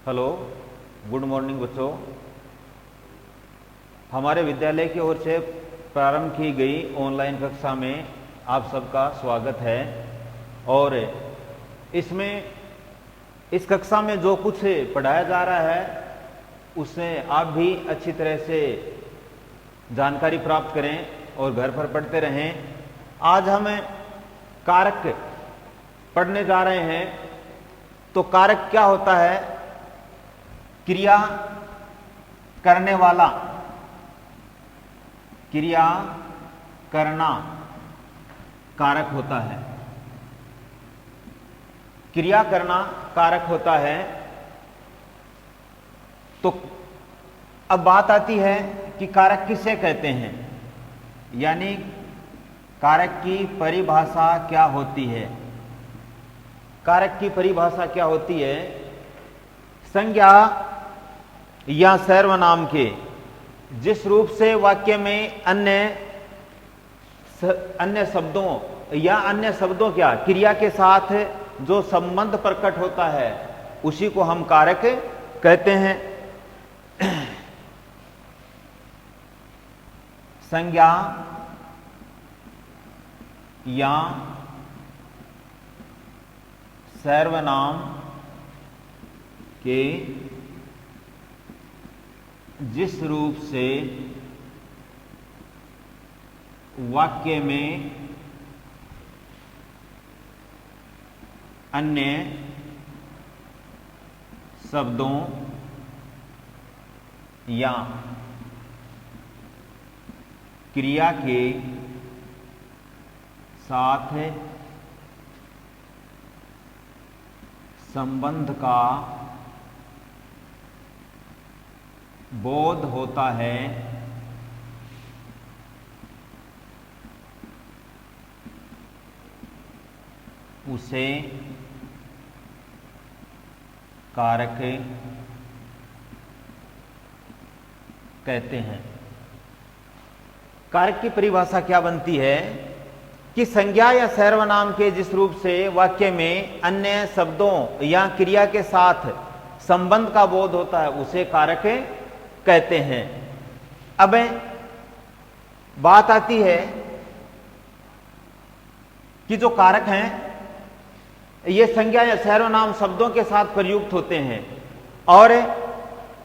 Hello, good morning बच्चों। हमारे विद्यालय की ओर से प्रारंभ की गई ऑनलाइन कक्षा में आप सबका स्वागत है। और इस कक्षा में जो कुछ पढ़ाया जा रहा है उससे आप भी अच्छी तरह से जानकारी प्राप्त करें और घर पर पढ़ते रहें। आज हम कारक पढ़ने जा रहे हैं। तो कारक क्या होता है? क्रिया करने वाला, क्रिया करना कारक होता है। क्रिया करना कारक होता है। तो अब बात आती है कि कारक किसे कहते हैं, यानी कारक की परिभाषा क्या होती है। कारक की परिभाषा क्या होती है? संज्ञा या सर्वनाम के जिस रूप से वाक्य में अन्य शब्दों या अन्य शब्दों क्या क्रिया के साथ जो संबंध प्रकट होता है उसी को हम कारक कहते हैं। संज्ञा या सर्वनाम के जिस रूप से वाक्य में अन्य शब्दों या क्रिया के साथ संबंध का बोध होता है उसे कारक कहते हैं। कारक की परिभाषा क्या बनती है कि संज्ञा या सर्वनाम के जिस रूप से वाक्य में अन्य शब्दों या क्रिया के साथ संबंध का बोध होता है उसे कारक कहते हैं। अब बात आती है कि जो कारक हैं ये संज्ञा या सर्वनाम शब्दों के साथ प्रयुक्त होते हैं और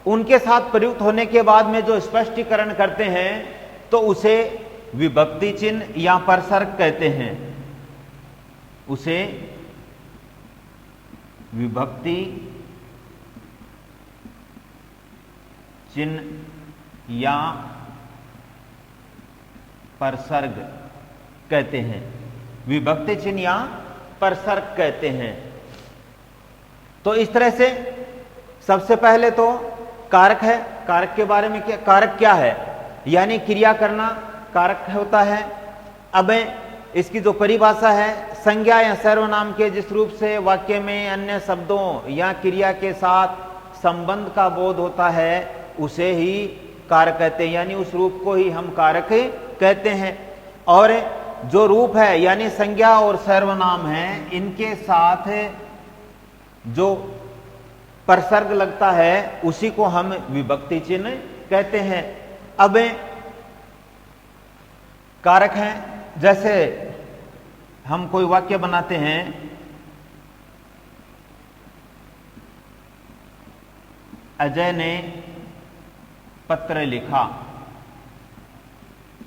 उनके साथ प्रयुक्त होने के बाद में जो स्पष्टीकरण करते हैं तो उसे विभक्ति चिन्ह या परसर्ग कहते हैं। उसे विभक्ति चिन्ह या परसर्ग कहते हैं। विभक्ति चिन्ह या परसर्ग कहते हैं। तो इस तरह से सबसे पहले तो कारक है। कारक के बारे में क्या, कारक क्या है? यानी क्रिया करना कारक होता है। अब इसकी जो परिभाषा है, संज्ञा या सर्वनाम के जिस रूप से वाक्य में अन्य शब्दों या क्रिया के साथ संबंध का बोध होता है उसे ही कारक कहते हैं, यानी उस रूप को ही हम कारक कहते हैं। और जो रूप है यानी संज्ञा और सर्वनाम है इनके साथ जो परसर्ग लगता है उसी को हम विभक्ति चिन्ह कहते हैं। अब कारक हैं, जैसे हम कोई वाक्य बनाते हैं, अजय ने पत्र लिखा।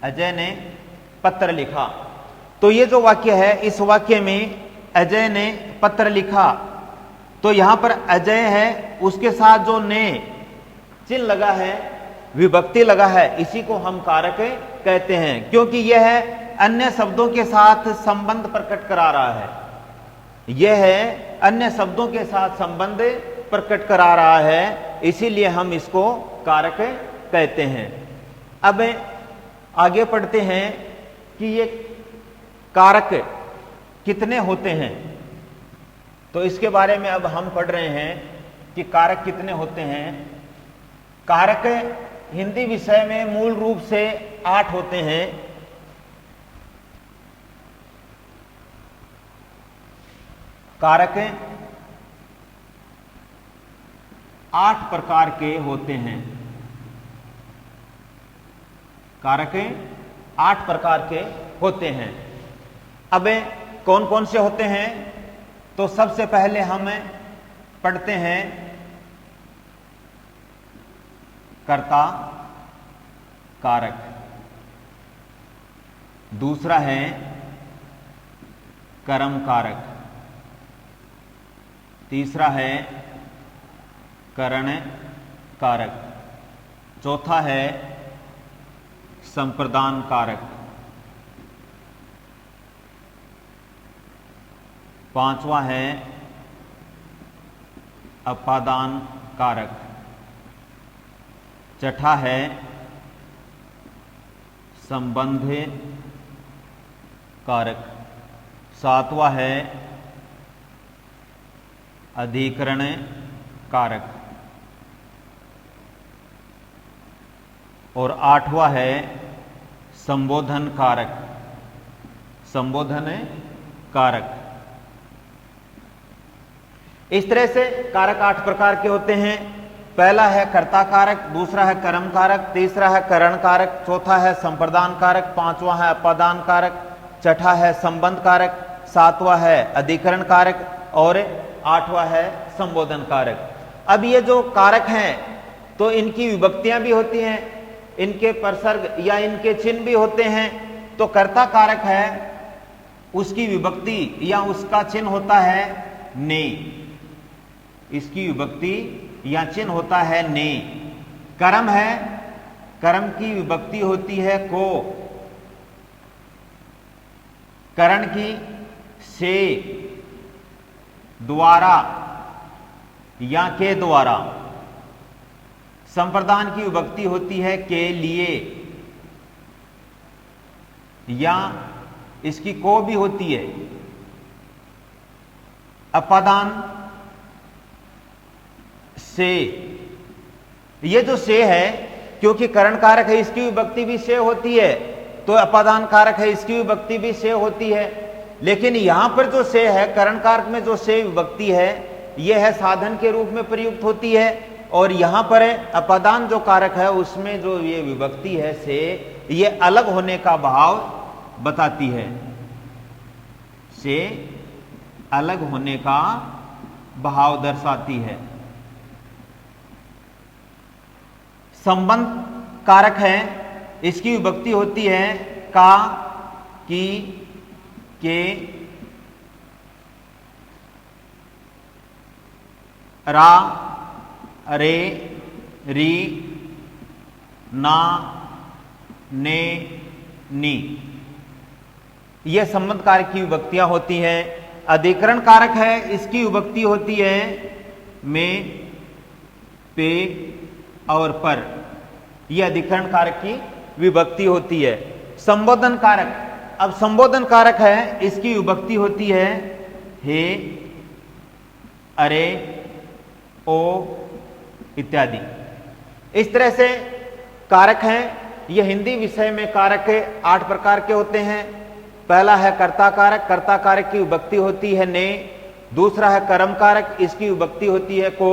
अजय ने पत्र लिखा। तो ये जो वाक्य है इस वाक्य में अजय ने पत्र लिखा, तो यहां पर अजय है उसके साथ जो ने चिन्ह लगा है, विभक्ति लगा है, इसी को हम कारक कहते हैं, क्योंकि यह अन्य शब्दों के साथ संबंध प्रकट करा रहा है। यह है अन्य शब्दों के साथ संबंध प्रकट करा रहा है, इसीलिए हम इसको कारक कहते हैं। अब आगे पढ़ते हैं कि ये कारक कितने होते हैं। तो इसके बारे में अब हम पढ़ रहे हैं कि कारक कितने होते हैं। कारक हिंदी विषय में मूल रूप से 8 होते हैं। कारक 8 प्रकार के होते हैं। कारक 8 प्रकार के होते हैं। अब कौन कौन से होते हैं? तो सबसे पहले हम पढ़ते हैं कर्ता कारक, दूसरा है कर्म कारक, तीसरा है करण कारक, चौथा है संप्रदान कारक, पांचवा है अपादान कारक, छठा है संबंध कारक, सातवां है अधिकरण कारक और आठवां है संबोधन कारक। संबोधन कारक। इस तरह से कारक 8 प्रकार के होते हैं। पहला है कर्ता कारक, दूसरा है कर्म कारक, तीसरा है करण कारक, चौथा है संप्रदान कारक, पांचवा है अपादान कारक, छठा है संबंध कारक, सातवां है अधिकरण कारक और आठवां है संबोधन कारक। अब ये जो कारक हैं तो इनकी विभक्तियां भी होती हैं, इनके परसर्ग या इनके चिन्ह भी होते हैं। तो कर्ता कारक है, उसकी विभक्ति या उसका चिन्ह होता है ने, इसकी विभक्ति या चिन्ह होता है ने। कर्म है, कर्म की विभक्ति होती है को, करण की से, द्वारा या के द्वारा। संप्रदान की विभक्ति होती है के लिए या इसकी को भी होती है। अपादान से, ये जो से है क्योंकि करण कारक है इसकी विभक्ति भी से होती है, तो अपादान कारक है इसकी विभक्ति भी से होती है। लेकिन यहां पर जो से है, करण कारक में जो से विभक्ति है यह है साधन के रूप में प्रयुक्त होती है, और यहां पर अपादान जो कारक है उसमें जो ये विभक्ति है से, ये अलग होने का भाव बताती है। से अलग होने का भाव दर्शाती है। संबंध कारक है, इसकी विभक्ति होती है का, की, के, रा, रे, री, ना, ने, नी। यह संबंध कारक की विभक्तियां होती हैं। अधिकरण कारक है, इसकी विभक्ति होती है में, पे और पर। यह अधिकरण कारक की विभक्ति होती है। संबोधन कारक, अब संबोधन कारक है, इसकी विभक्ति होती है हे, अरे, ओ इत्यादि। इस तरह से कारक हैं। यह हिंदी विषय में कारक 8 प्रकार के होते हैं। पहला है कर्ता कारक, कर्ता कारक की विभक्ति होती है ने। दूसरा है कर्म कारक, इसकी विभक्ति होती है को।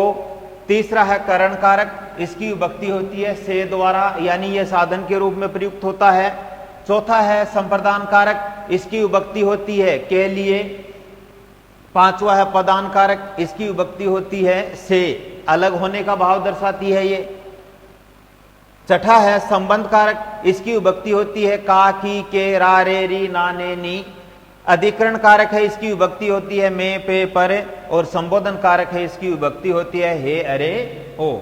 तीसरा है करण कारक, इसकी विभक्ति होती है से द्वारा, यानी यह साधन के रूप में प्रयुक्त होता है। चौथा है संप्रदान कारक, इसकी विभक्ति होती है के लिए। पांचवा है पदान कारक, इसकी विभक्ति होती है से, अलग होने का भाव दर्शाती है ये। छठा है संबंध कारक, इसकी विभक्ति होती है का, की, के, रा, रे, री, ना, ने, नी। अधिकरण कारक है, इसकी विभक्ति होती है में, पे, पर। और संबोधन कारक है, इसकी विभक्ति होती है हे, अरे, ओ।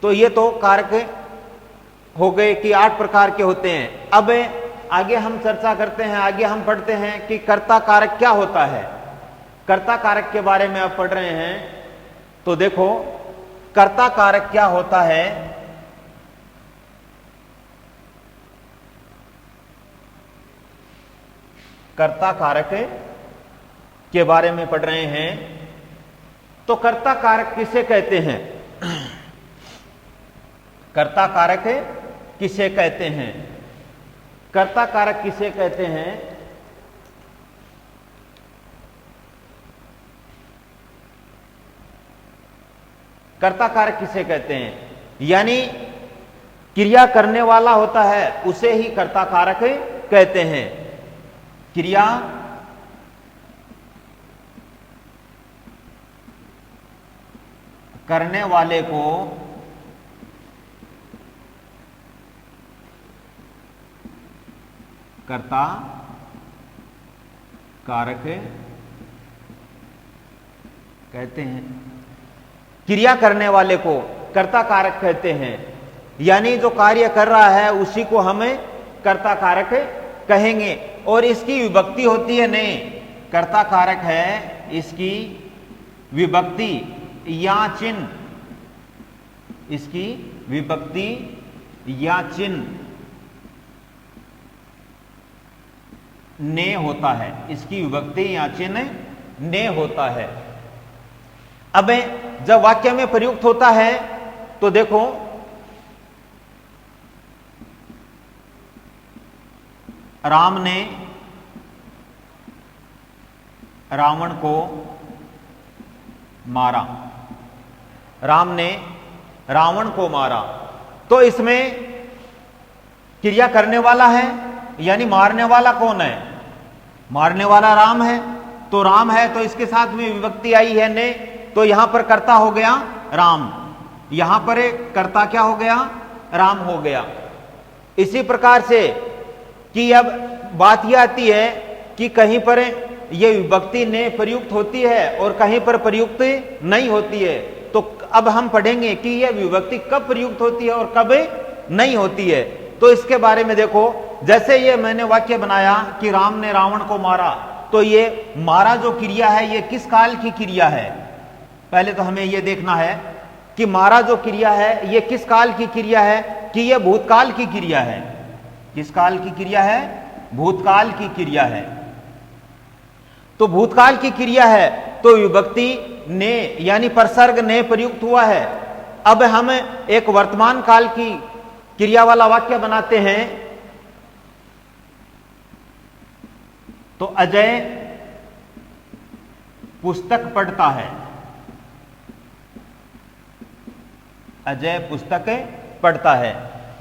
तो ये तो कारक हो गए कि 8 प्रकार के होते हैं। अब आगे हम चर्चा करते हैं, आगे हम पढ़ते हैं कि कर्ता कारक क्या होता है। कर्ता कारक के बारे में आप पढ़ रहे हैं तो देखो कर्ता कारक क्या होता है। कर्ता कारक के बारे में पढ़ रहे हैं तो कर्ता कारक किसे कहते हैं? कर्ता कारक किसे कहते हैं? कर्ता कारक किसे कहते हैं? कर्ता कारक किसे कहते हैं? यानी क्रिया करने वाला होता है उसे ही कर्ता कारक कहते हैं। क्रिया करने वाले को कर्ता कारक कहते हैं। क्रिया करने वाले को कर्ता कारक कहते हैं, यानी जो कार्य कर रहा है उसी को हमें कर्ता कारक कहेंगे। और इसकी विभक्ति होती है ने, कर्ता कारक है, इसकी विभक्ति या चिन्ह, इसकी विभक्ति या चिन्ह ने होता है, इसकी विभक्ति या चिन्ह ने होता है। अब जब वाक्य में प्रयुक्त होता है तो देखो, राम ने रावण को मारा, राम ने रावण को मारा, तो इसमें क्रिया करने वाला है, यानी मारने वाला कौन है? मारने वाला राम है। तो राम है तो इसके साथ में विभक्ति आई है ने, तो यहां पर कर्ता हो गया राम, यहां पर एक कर्ता क्या हो गया? राम हो गया। इसी प्रकार से कि अब बात यह आती है कि कहीं पर यह विभक्ति ने प्रयुक्त होती है और कहीं पर प्रयुक्त नहीं होती है। तो अब हम पढ़ेंगे कि यह विभक्ति कब प्रयुक्त होती है और कब नहीं होती है। तो इसके बारे में देखो, जैसे ये मैंने वाक्य बनाया कि राम ने रावण को मारा, तो ये मारा जो क्रिया है ये किस काल की क्रिया है? पहले तो हमें यह देखना है कि मारा जो क्रिया है ये किस काल की क्रिया है, कि यह भूतकाल की क्रिया है। किस काल की क्रिया है? भूतकाल की क्रिया है। तो भूतकाल की क्रिया है तो विभक्ति ने यानी परसर्ग ने प्रयुक्त हुआ है। अब हम एक वर्तमान काल की क्रिया वाला वाक्य बनाते हैं। तो अजय पुस्तक पढ़ता है, अजय पुस्तक पढ़ता है।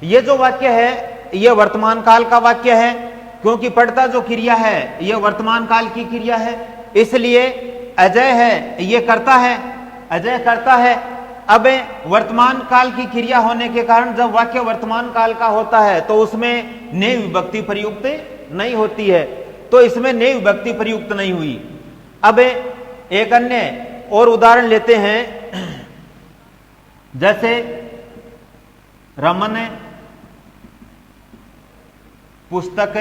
यह जो वाक्य है यह वर्तमान काल का वाक्य है, क्योंकि पढ़ता जो क्रिया है यह वर्तमान काल की क्रिया है, इसलिए अजय है यह करता है, अजय करता है। अब वर्तमान काल की क्रिया होने के कारण जब वाक्य वर्तमान काल का होता है तो उसमें ने विभक्ति प्रयुक्त नहीं होती है, तो इसमें ने विभक्ति प्रयुक्त नहीं हुई। अब एक अन्य और उदाहरण लेते हैं, जैसे रमन पुस्तक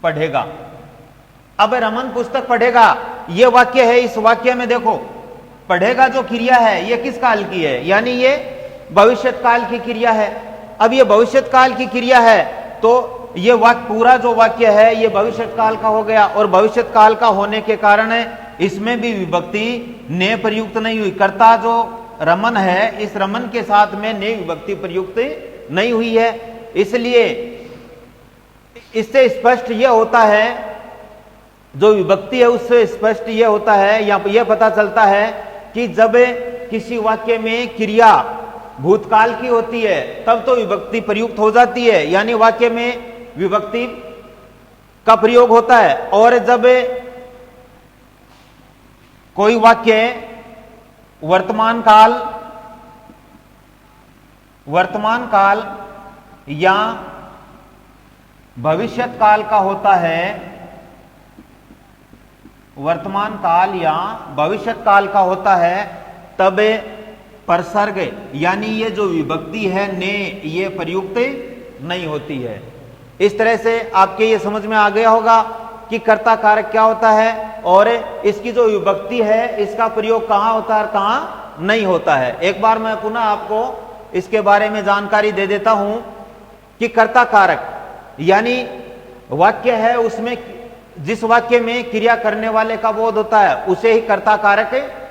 पढ़ेगा। अब रमन पुस्तक पढ़ेगा यह वाक्य है। इस वाक्य में देखो, पढ़ेगा जो क्रिया है यह किस काल की है? यानी ये भविष्यत काल की क्रिया है। अब ये भविष्यत काल की क्रिया है तो ये वाक्य पूरा जो वाक्य है ये भविष्यत काल का हो गया, और भविष्यत काल का होने के कारण इसमें भी विभक्ति ने प्रयुक्त नहीं हुई। कर्ता जो रमन है, इस रमन के साथ में ने विभक्ति प्रयुक्त नहीं हुई है। इसलिए इससे स्पष्ट यह होता है, जो विभक्ति है उससे स्पष्ट यह होता है या यह पता चलता है कि जब किसी वाक्य में क्रिया भूतकाल की होती है तब तो विभक्ति प्रयुक्त हो जाती है, यानी वाक्य में विभक्ति का प्रयोग होता है। और जब कोई वाक्य वर्तमान काल या भविष्यत काल का होता है, वर्तमान काल या भविष्यत काल का होता है, तब परसर्ग यानी ये जो विभक्ति है ने ये प्रयुक्त नहीं होती है। इस तरह से आपके ये समझ में आ गया होगा कि कर्ता कारक क्या होता है और इसकी जो विभक्ति है इसका प्रयोग कहां होता है और कहां नहीं होता है। एक बार मैं पुनः आपको इसके बारे में जानकारी दे देता हूं कि कर्ता कारक यानी वाक्य है, उसमें जिस वाक्य में क्रिया करने वाले का बोध होता है उसे ही कर्ता कारक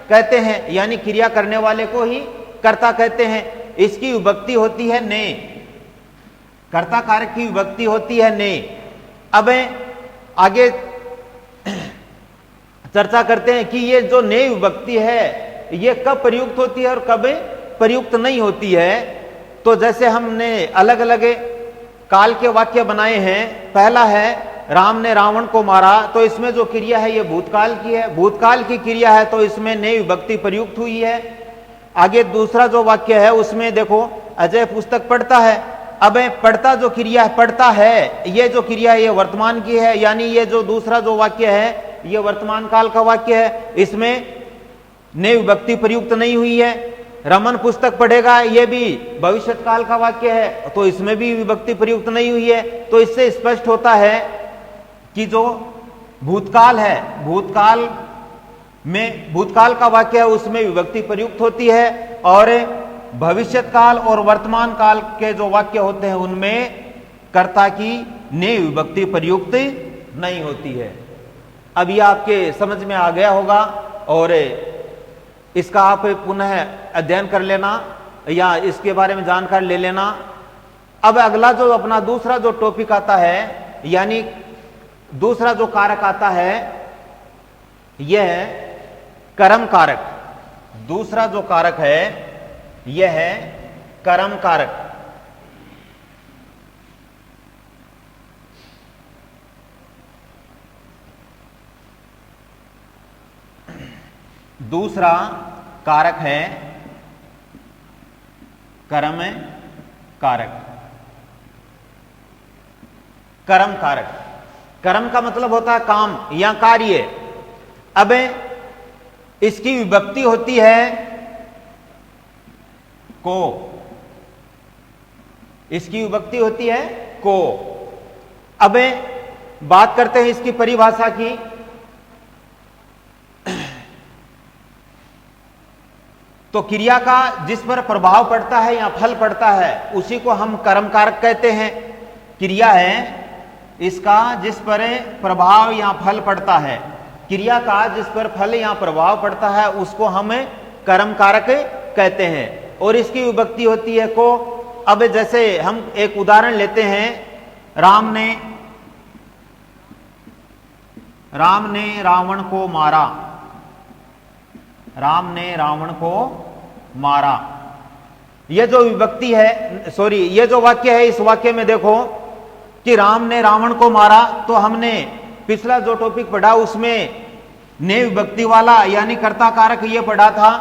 कहते हैं, यानी क्रिया करने वाले को ही कर्ता कहते हैं। इसकी विभक्ति होती है ने, कर्ता कारक की विभक्ति होती है ने। अब आगे चर्चा करते हैं कि ये जो ने विभक्ति है ये कब प्रयुक्त होती है और कब प्रयुक्त नहीं होती है। तो जैसे हमने अलग अलग काल के वाक्य बनाए हैं, पहला है राम ने रावण को मारा, तो इसमें जो क्रिया है ये भूतकाल की है, भूतकाल की क्रिया है तो इसमें ने विभक्ति प्रयुक्त हुई है। आगे दूसरा जो वाक्य है उसमें देखो अजय पुस्तक पढ़ता है, अब पढ़ता जो क्रिया है, पढ़ता है ये जो क्रिया है ये वर्तमान की है, यानी ये जो दूसरा जो वाक्य है ये वर्तमान काल का वाक्य है, इसमें ने विभक्ति प्रयुक्त नहीं हुई है। रमन पुस्तक पढ़ेगा ये भी भविष्य काल का वाक्य है, तो इसमें भी विभक्ति प्रयुक्त नहीं हुई है। तो इससे स्पष्ट होता है कि जो भूतकाल है, भूतकाल में भूतकाल का वाक्य है उसमें विभक्ति प्रयुक्त होती है, और भविष्यत काल और वर्तमान काल के जो वाक्य होते हैं उनमें कर्ता की ने विभक्ति प्रयुक्त नहीं होती है। अब यह आपके समझ में आ गया होगा और इसका आप पुनः अध्ययन कर लेना या इसके बारे में जानकारी ले लेना। अब अगला जो अपना दूसरा जो टॉपिक आता है, यानी दूसरा जो कारक आता है यह है कर्म कारक। दूसरा जो कारक है यह है कर्म कारक। दूसरा कारक है कर्म कारक। कर्म कारक, कर्म का मतलब होता है काम या कार्य। अब इसकी विभक्ति होती है को, इसकी विभक्ति होती है को। अब बात करते हैं इसकी परिभाषा की। तो क्रिया का जिस पर प्रभाव पड़ता है या फल पड़ता है उसी को हम कर्म कारक कहते हैं। क्रिया है इसका जिस पर प्रभाव या फल पड़ता है, क्रिया का जिस पर फल या प्रभाव पड़ता है उसको हम कर्म कारक कहते हैं, और इसकी विभक्ति होती है को। अब जैसे हम एक उदाहरण लेते हैं, राम ने रावण को मारा, राम ने रावण को मारा। यह जो विभक्ति है, सॉरी, यह जो वाक्य है, इस वाक्य में देखो कि राम ने रावण को मारा, तो हमने पिछला जो टॉपिक पढ़ा उसमें ने विभक्ति वाला यानी कर्ता कारक ये पढ़ा था।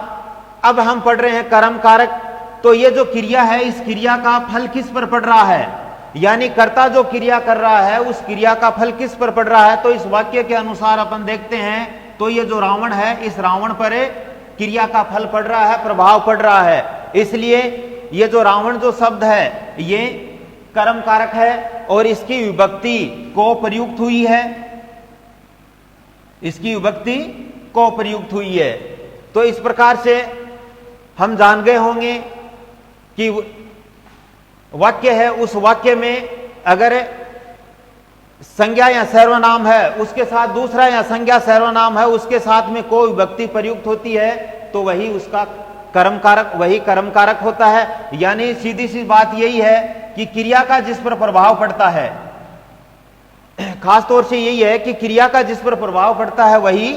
अब हम पढ़ रहे हैं कर्म कारक। तो ये जो क्रिया है इस क्रिया का फल किस पर पड़ रहा है, यानी कर्ता जो क्रिया कर रहा है उस क्रिया का फल किस पर पड़ रहा है। तो इस वाक्य के अनुसार अपन देखते हैं तो ये जो रावण है इस रावण पर क्रिया का फल पड़ रहा है, प्रभाव पड़ रहा है, इसलिए ये जो रावण जो शब्द है ये कर्म कारक है और इसकी विभक्ति को प्रयुक्त हुई है, इसकी विभक्ति को प्रयुक्त हुई है। तो इस प्रकार से हम जान गए होंगे कि वाक्य है, उस वाक्य में अगर संज्ञा या सर्वनाम है उसके साथ दूसरा या संज्ञा सर्वनाम है उसके साथ में कोई विभक्ति प्रयुक्त होती है तो वही उसका कर्म कारक, वही कर्म कारक होता है। यानी सीधी सी बात यही है कि क्रिया का जिस पर प्रभाव पड़ता है, खास तौर से यही है कि क्रिया का जिस पर प्रभाव पड़ता है वही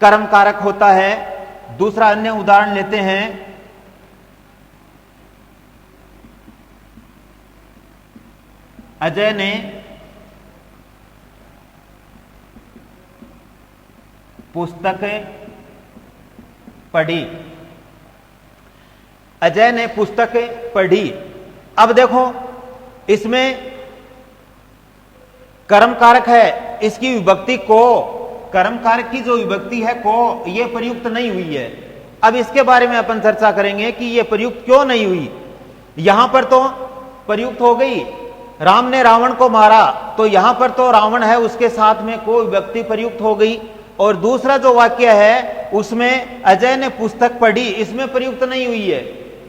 कर्म कारक होता है। दूसरा अन्य उदाहरण लेते हैं, अजय ने पुस्तक पढ़ी, अजय ने पुस्तक पढ़ी। अब देखो इसमें कर्म कारक है, इसकी विभक्ति को, कर्म कारक की जो विभक्ति है को, ये प्रयुक्त नहीं हुई है। अब इसके बारे में अपन चर्चा करेंगे कि ये प्रयुक्त क्यों नहीं हुई। यहां पर तो प्रयुक्त हो गई, राम ने रावण को मारा, तो यहां पर तो रावण है उसके साथ में कोई विभक्ति प्रयुक्त हो गई। और दूसरा जो वाक्य है उसमें अजय ने पुस्तक पढ़ी, इसमें प्रयुक्त नहीं हुई है।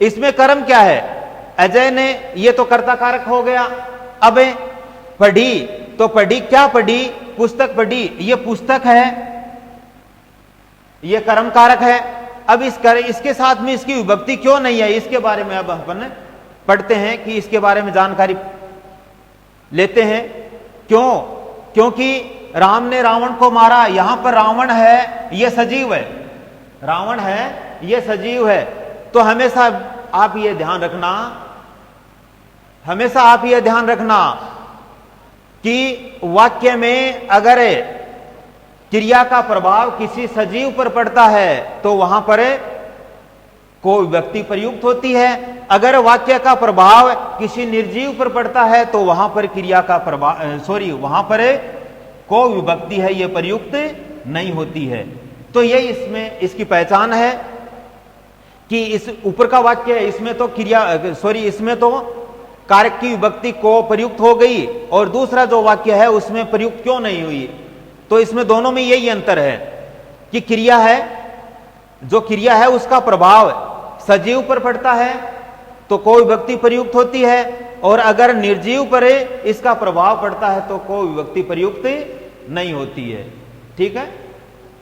इसमें कर्म क्या है, अजय ने, ये तो कर्ता कारक हो गया। अब पढ़ी, तो पढ़ी क्या पढ़ी, पुस्तक पढ़ी, ये पुस्तक है, ये कर्म कारक है। अब इसके साथ में इसकी विभक्ति क्यों नहीं है, इसके बारे में अब अपन पढ़ते हैं कि इसके बारे में जानकारी लेते हैं। क्यों, क्योंकि राम ने रावण को मारा, यहां पर रावण है ये सजीव है, रावण है, ये सजीव है। तो हमेशा आप ये ध्यान रखना, हमेशा आप ये ध्यान रखना कि वाक्य में अगर क्रिया का प्रभाव किसी सजीव पर पड़ता है तो वहां पर को विभक्ति प्रयुक्त होती है। अगर वाक्य का प्रभाव किसी निर्जीव पर पड़ता है तो वहां पर क्रिया का प्रभाव वहां पर को विभक्ति है ये प्रयुक्त नहीं होती है। तो ये इसमें इसकी पहचान है कि इस ऊपर का वाक्य है, इसमें तो इसमें तो कारक की विभक्ति को प्रयुक्त हो गई और दूसरा जो वाक्य है उसमें प्रयुक्त क्यों नहीं हुई। तो इसमें दोनों में यही अंतर है कि क्रिया है, जो क्रिया है उसका प्रभाव सजीव पर पड़ता है तो को विभक्ति प्रयुक्त होती है, और अगर निर्जीव पर इसका प्रभाव पड़ता है तो को विभक्ति प्रयुक्त नहीं होती है। ठीक है।